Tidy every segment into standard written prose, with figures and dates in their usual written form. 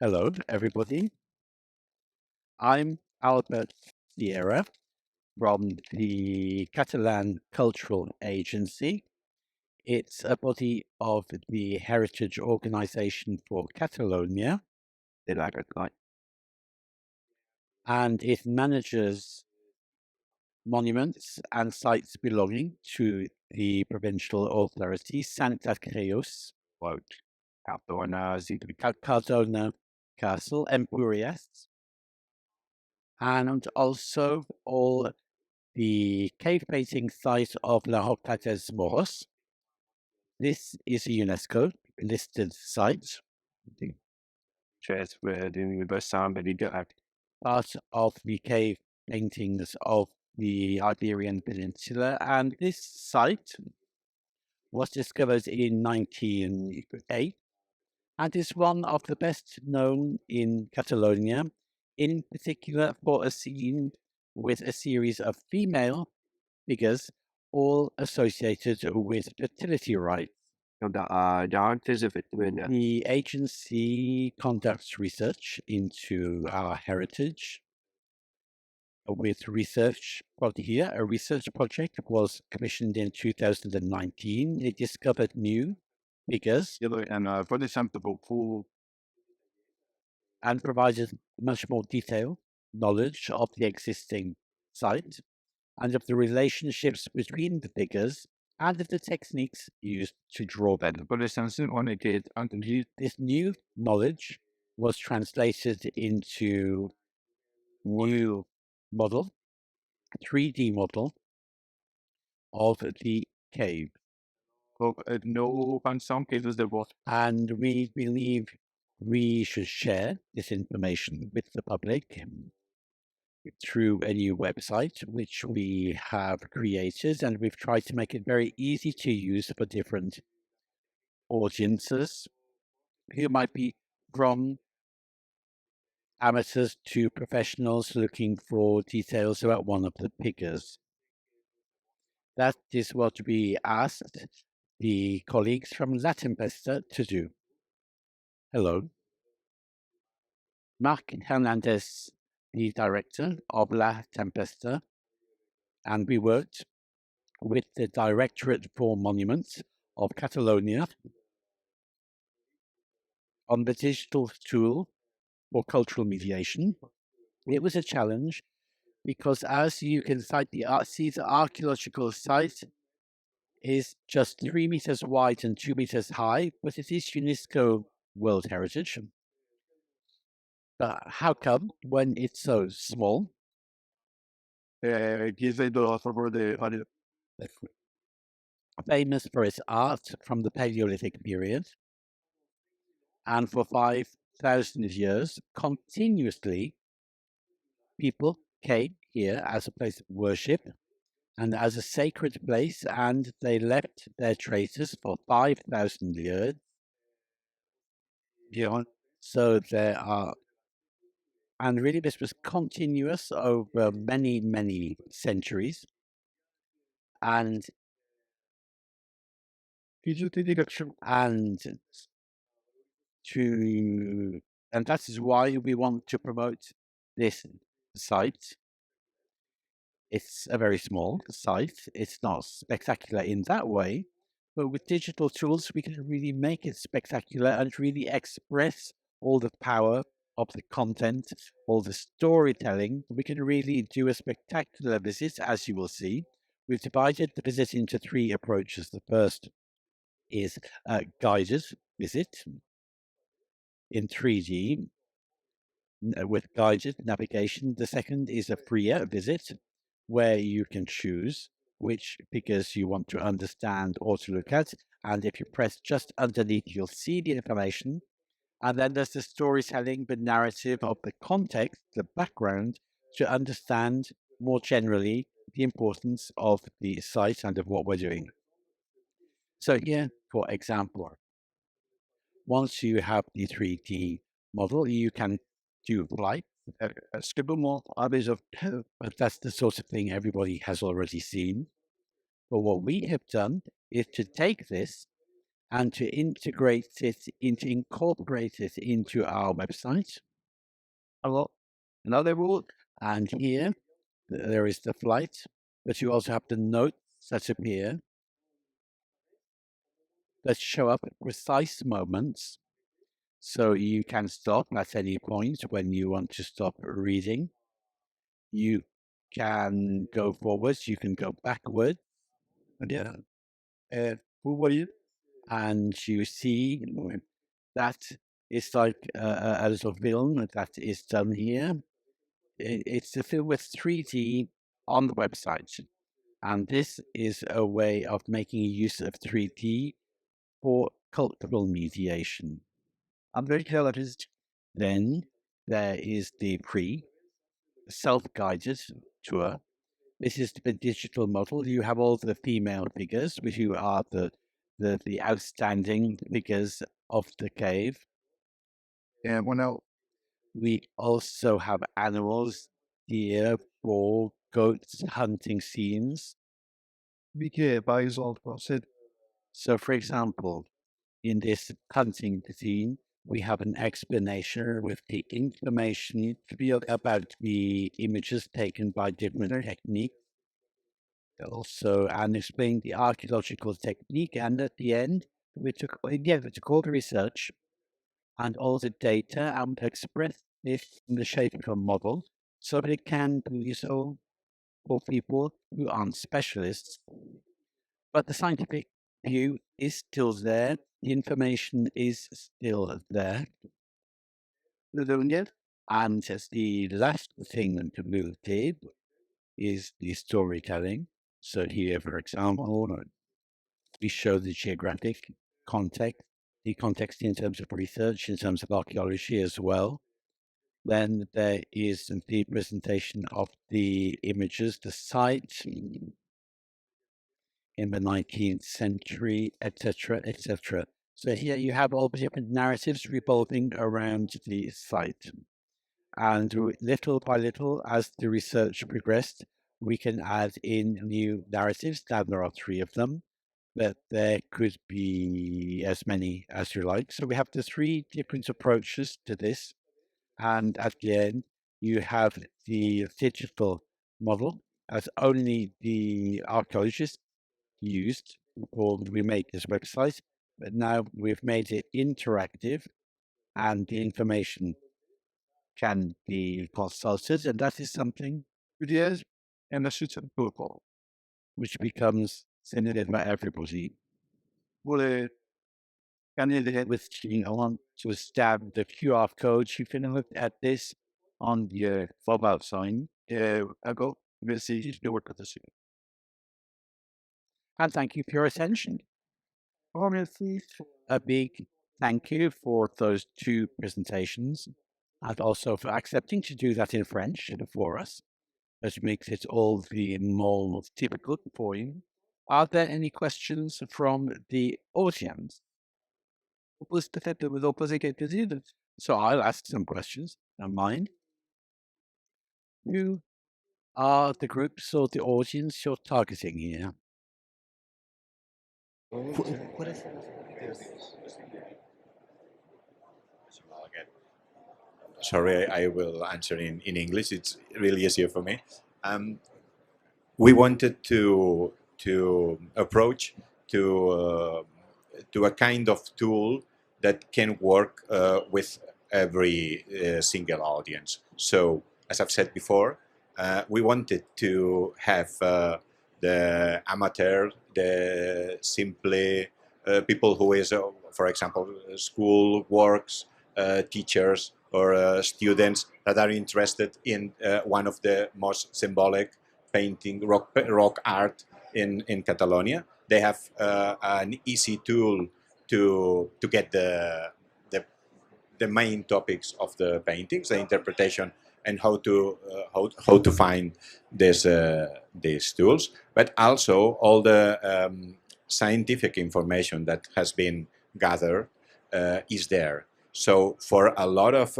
Hello, everybody. I'm Albert Sierra from the Catalan Cultural Agency. It's a body of the Heritage Organization for Catalonia, and it manages monuments and sites belonging to the provincial authority, Santa Creus, Cardona Castle, Empúries, and also all the cave painting site of La Roca des Moros. This is a UNESCO listed site. Part of the cave paintings of the Iberian Peninsula, and this site was discovered in 1908 and is one of the best known in Catalonia, in particular for a scene with a series of female figures, all associated with fertility rites. The agency conducts research into our heritage. With research here, a research project was commissioned in 2019. It discovered new figures and provided much more detailed knowledge of the existing site and of the relationships between the figures and of the techniques used to draw them. This new knowledge was translated into new model, 3D model of the cave. And we believe we should share this information with the public through a new website, which we have created, and we've tried to make it very easy to use for different audiences who might be from amateurs to professionals looking for details about one of the figures. That is what we asked the colleagues from La Tempesta to do. Hello. Marc Hernandez, the director of La Tempesta, and we worked with the Directorate for Monuments of Catalonia on the digital tool for cultural mediation. It was a challenge because, as you can see, the archaeological site is just 3 meters wide and 2 meters high, but it is UNESCO World Heritage. But how come, when it's so small, famous for its art from the Paleolithic period, and for 5,000 years, continuously, people came here as a place of worship and as a sacred place, and they left their traces for 5,000 years. So there are, and really this was continuous over many, many centuries. And that is why we want to promote this site. It's a very small site. It's not spectacular in that way, but with digital tools, we can really make it spectacular and really express all the power of the content, all the storytelling. We can really do a spectacular visit, as you will see. We've divided the visit into 3 approaches. The first is a guided visit in 3D with guided navigation. The second is a freer visit where you can choose which figures you want to understand or to look at. And if you press just underneath, you'll see the information. And then there's the storytelling, the narrative of the context, the background, to understand more generally the importance of the site and of what we're doing. So here, for example, once you have the 3D model, you can do flight, but that's the sort of thing everybody has already seen. But what we have done is to take this and to incorporate it into our website. Another rule, and here there is the flight, but you also have the notes that appear that show up at precise moments. So you can stop at any point when you want to stop reading. You can go forwards, you can go backwards. Yeah. And you see that it's like a little film that is done here. It's a film with 3D on the website. And this is a way of making use of 3D for cultural mediation. I'm very clear that is. Then there is the self-guided tour. This is the digital model. You have all the female figures, which you are the outstanding figures of the cave. Yeah, well, now we also have animals, deer, boar, goats, hunting scenes. So, for example, in this hunting scene, we have an explanation with the information about the images taken by different techniques. Also, and explain the archaeological technique. And at the end, we took all the research and all the data and express this in the shape of a model so that it can be useful for people who aren't specialists. But the scientific view is still there. The information is still there. And as the last thing to move did is the storytelling. So here, for example, we show the geographic context, the context in terms of research, in terms of archaeology as well. Then there is the presentation of the images, the site in the 19th century, etc., etc. So here you have all the different narratives revolving around the site. And little by little, as the research progressed, we can add in new narratives. Now there are 3 of them, but there could be as many as you like. So we have the 3 different approaches to this. And at the end, you have the digital model as only the archaeologists used before we made this website. But now we've made it interactive and the information can be consulted, and that is something which becomes sensitive by everybody. With I want to stab the QR code. You can look at this on the mobile sign. And thank you for your attention. A big thank you for those 2 presentations, and also for accepting to do that in French for us, which makes it all the more difficult for you. Are there any questions from the audience? So I'll ask some questions, don't mind. Who are the groups or the audience you're targeting here? What is Sorry, I will answer in English. It's really easier for me. We wanted to approach to a kind of tool that can work with every single audience. So, as I've said before, we wanted to have the amateur, the simply people who is, for example, school works, teachers or students that are interested in one of the most symbolic painting, rock art in Catalonia. They have an easy tool to get the main topics of the paintings, the interpretation, and how to find these tools, but also all the scientific information that has been gathered is there. So for a lot of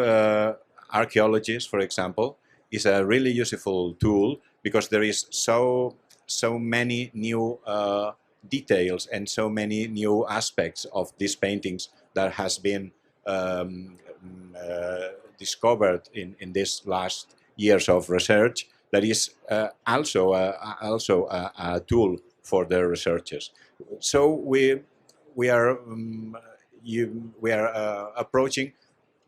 archaeologists, for example, is a really useful tool because there is so many new details and so many new aspects of these paintings that has been um, discovered in these last years of research. That is also a tool for the researchers. So we are approaching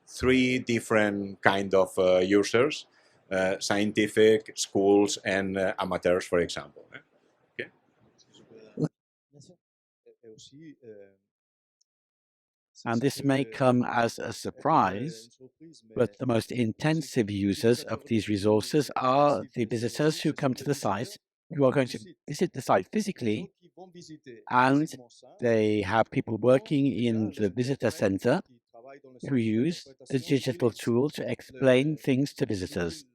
three different kind of users: scientific, schools, and amateurs, for example. Okay. And this may come as a surprise, but the most intensive users of these resources are the visitors who come to the site, who are going to visit the site physically, and they have people working in the visitor center who use the digital tool to explain things to visitors.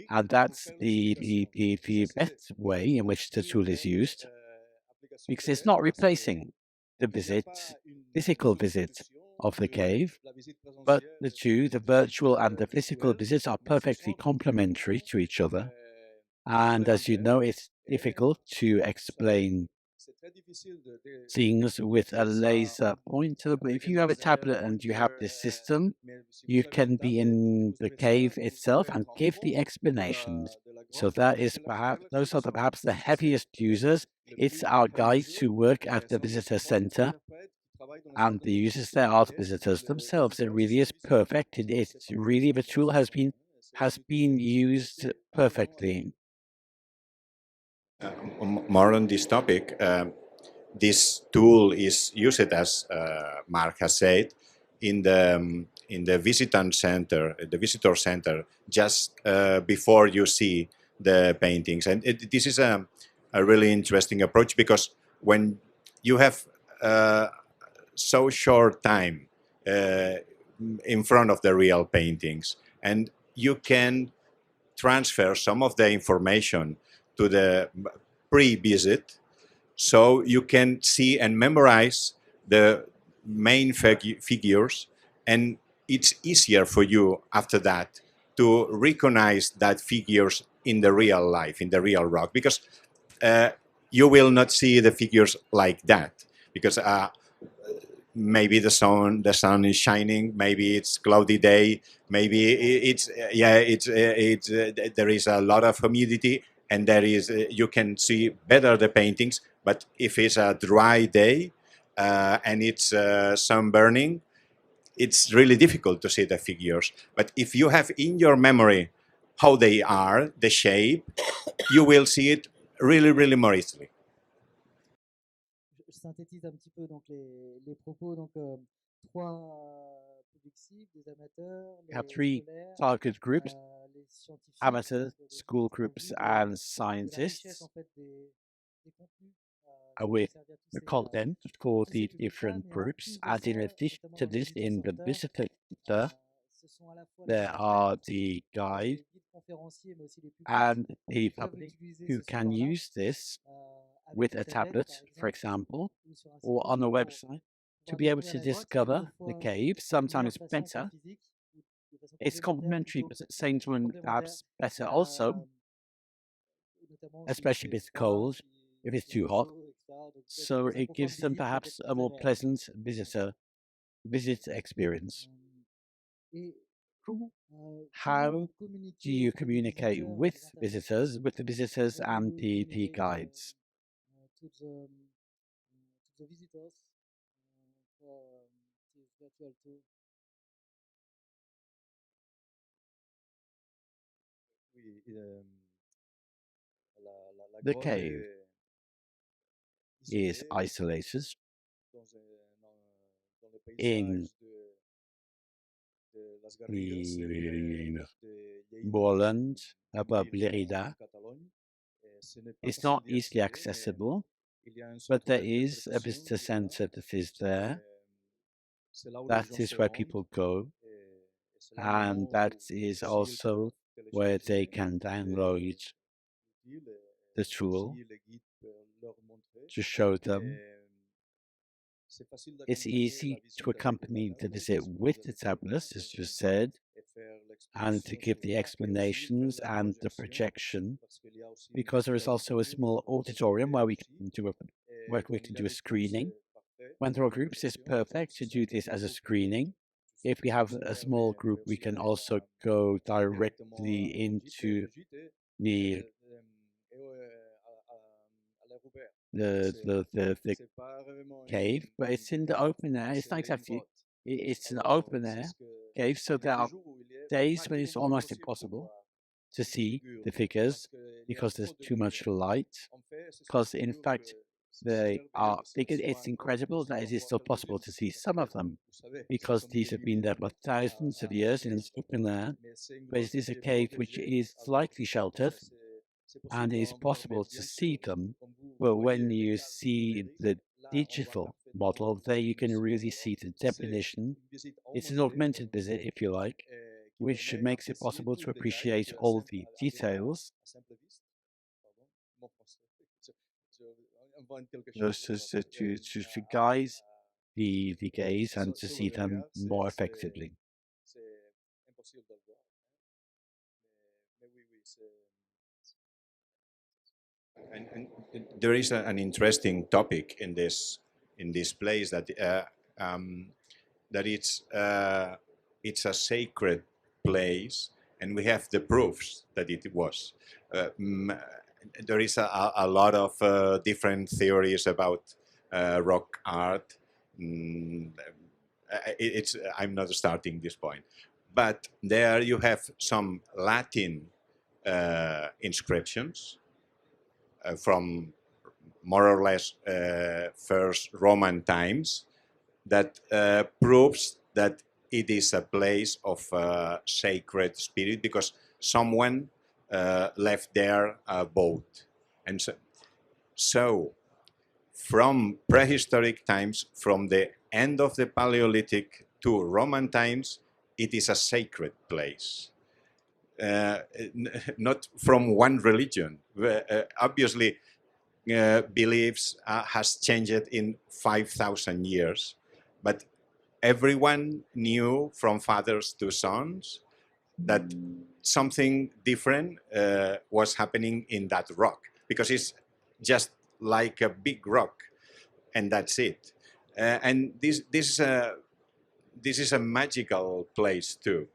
And that's the best way in which the tool is used, because it's not replacing the physical visit of the cave, but the two, the virtual and the physical visits, are perfectly complementary to each other. And as you know, it's difficult to explain things with a laser pointer, but if you have a tablet and you have this system, you can be in the cave itself and give the explanations. So that is perhaps, those are perhaps the heaviest users. It's our guides who work at the visitor center, and the users there are the visitors themselves. It really is perfect. It's really, the tool has been used perfectly. More on this topic, this tool is used, as Marc has said, in the visitor center, just before you see the paintings. And this is a really interesting approach, because when you have so short time in front of the real paintings, and you can transfer some of the information to the pre-visit, so you can see and memorize the main figures, and it's easier for you after that to recognize that figures in the real life, in the real rock, because you will not see the figures like that, because maybe the sun is shining, maybe it's cloudy day, maybe there is a lot of humidity, and there is you can see better the paintings. But if it's a dry day and it's sun burning, it's really difficult to see the figures. But if you have in your memory how they are, the shape, you will see it really, really more easily. Je synthétise un petit peu donc les propos. Donc, trois publics cibles, des amateurs, We have les three scolaires, target groups: les scientifiques, amateurs, donc school au groups, vu and de la richesse scientists. en fait des contenus qui We peuvent servir tous ces, content for tous ces the publics-là. different Mais en groups, plus de and in ça, addition notamment to dans le this, visitor in the center, visitor center, ce sont à la fois les there are interprètes, the guides les guides conférenciers, mais aussi les publics and the qui peuvent public utiliser who ce can support-là use this avec with une a tablette, tablet, par for exemple, example, ou sur un site or web on a pour website, to pouvoir be able découvrir to la grotte, à discover la the fois cave. de Sometimes meilleure façon better. qu'en physique, ou de façon It's complémentaire complementary, plutôt, but at the same time, complémentaire, perhaps better also, notamment s'il especially fait if it's froid, cold, if it's s'il fait too hot. chaud, etc. Donc, So ça it pour faire gives une them visite peut-être perhaps a plus more agréable. pleasant visit experience. Et How comment do you communiquer auprès des communicate visiteurs et with des interprètes with the visitors when and you the communicate guides? to the visitors for this virtual tour? The cave is isolated in the moorland above Lerida. It's not easily accessible, but there is a visitor center that is there. That is where people go, and that is also where they can download the tool to show them. It's easy to accompany the visit with the tablets, as you said, and to give the explanations and the projection, because there is also a small auditorium where we can do where we can do a screening. When there are groups, it's perfect to do this as a screening. If we have a small group, we can also go directly into the cave, but it's in the open air. It's not exactly, it's an open air cave, so there are days when it's almost impossible to see the figures because there's too much light, because in fact they are bigger. It's incredible that it is still possible to see some of them, because these have been there for thousands of years in an open air, but it is a cave which is slightly sheltered, and it is possible to see them. But when you see the digital model, there you can really see the definition. It's an augmented visit, if you like, which makes it possible to appreciate all the details. To guide the gaze and to see them more effectively. And there is an interesting topic in this place that that it's a sacred place, and we have the proofs that it was. There is a lot of different theories about rock art. I'm not starting this point, but there you have some Latin inscriptions from more or less first Roman times that proves that it is a place of sacred spirit, because someone left there a boat. And so from prehistoric times, from the end of the Paleolithic to Roman times, it is a sacred place. Not from one religion. Obviously, beliefs has changed in 5,000 years, but everyone knew from fathers to sons that something different was happening in that rock, because it's just like a big rock, and that's it. And this is a magical place too,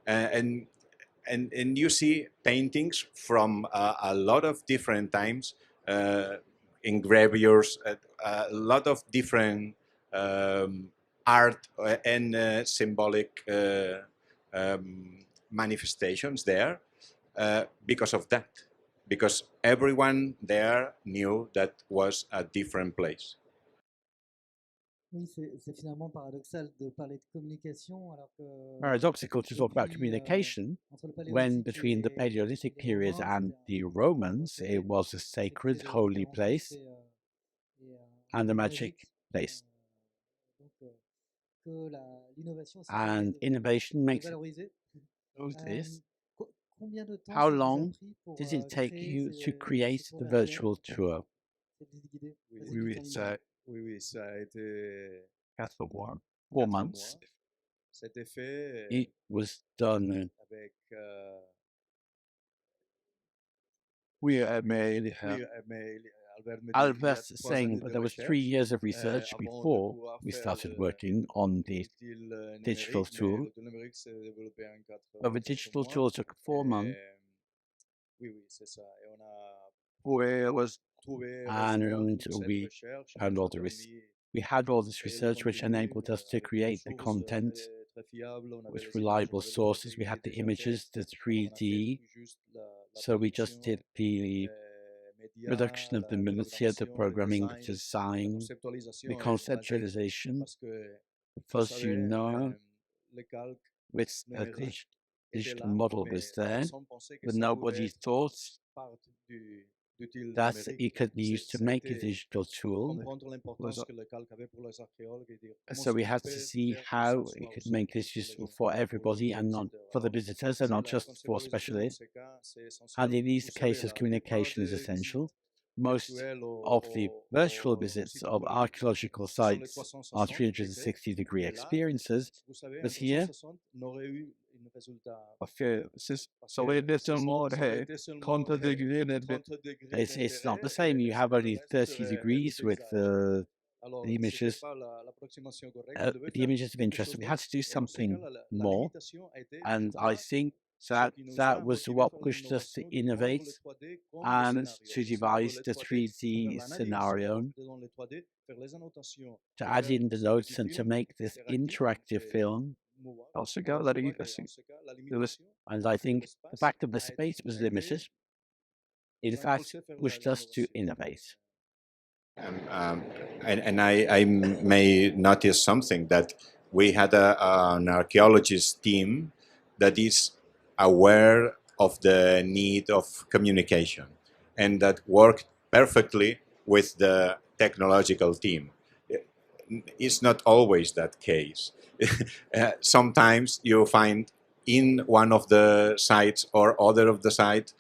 and you see paintings from a lot of different times, engravures, a lot of different art and symbolic manifestations there because of that, because everyone there knew that was a different place. Oui, c'est finalement paradoxal de parler de communication alors que Paradoxical to talk about communication when between the Paleolithic period and the Romans it was a sacred, holy place and a magic place. And innovation makes it this. How long did it take you to create the virtual tour? Oui, ça a été 4 months. Ça a été fait It was done. avec Albert's saying, but there was 3 years of research before we started working on the digital tool. But the digital tool took 4 months. And we had all this research which enabled us to create the content with reliable sources. We had the images, the 3D. So we just did the reduction of the militia, the programming, the design, the conceptualization, because you know, with a digital model was there, but nobody thought that it could be used to make a digital tool. So we had to see how it could make this useful for everybody and not for the visitors and not just for specialists. And in these cases, communication is essential. Most of the virtual visits of archaeological sites are 360-degree experiences, but here Parce que ça aurait été seulement seulement 30 degrés. 30 degrés It's not the d'intérêt, same. You have et only le reste 30 serait degrees with paysage. Alors, the c'était images. pas l'approximation correcte. On devait The faire images of quelque interest. chose We had to do d'autre. Et dans ce something cas-là, la more, limitation a été and I là, think ce that qui nous a that was motivé à what faire pushed us to l'innovation, de prendre innovate le 3D comme le and scénario. to C'est-à-dire devise le the 3D, 3D faire l'analyse scenario, dans le 3D, faire les annotations, to et add faire in the du notes and to film make this interactive et film. mouvable. Dans ce Et cas, dans la ce cas, limitation. la limitation And I de think the l'espace fact that the a space was été limited, in nous a fact, impulsé à faire pushed us to l'innovation. innovate. And I may notice something, that we had an archaeologist team that is aware of the need of communication and that worked perfectly with the technological team. It's not always that case. Sometimes you find in one of the sites or other of the site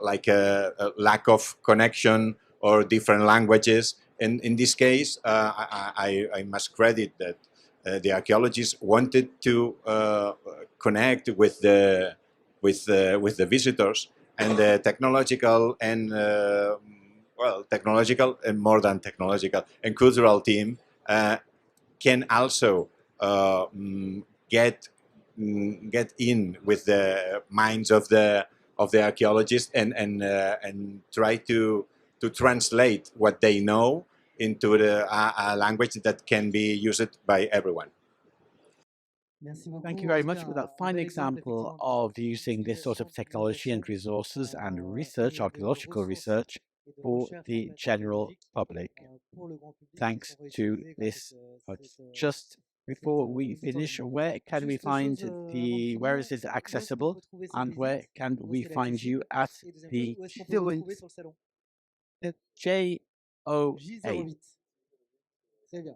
like a lack of connection or different languages. And in this case, I must credit that the archaeologists wanted to connect with the visitors, and the technological and technological and more than technological and cultural team can also get in with the minds of the archaeologists and try to translate what they know into a language that can be used by everyone. Thank you very much for that fine example of using this sort of technology and resources and research, archaeological research, for the general public. Thanks to this. Just before we finish, where can we find where is it accessible, and where can we find you at the J08? Très bien.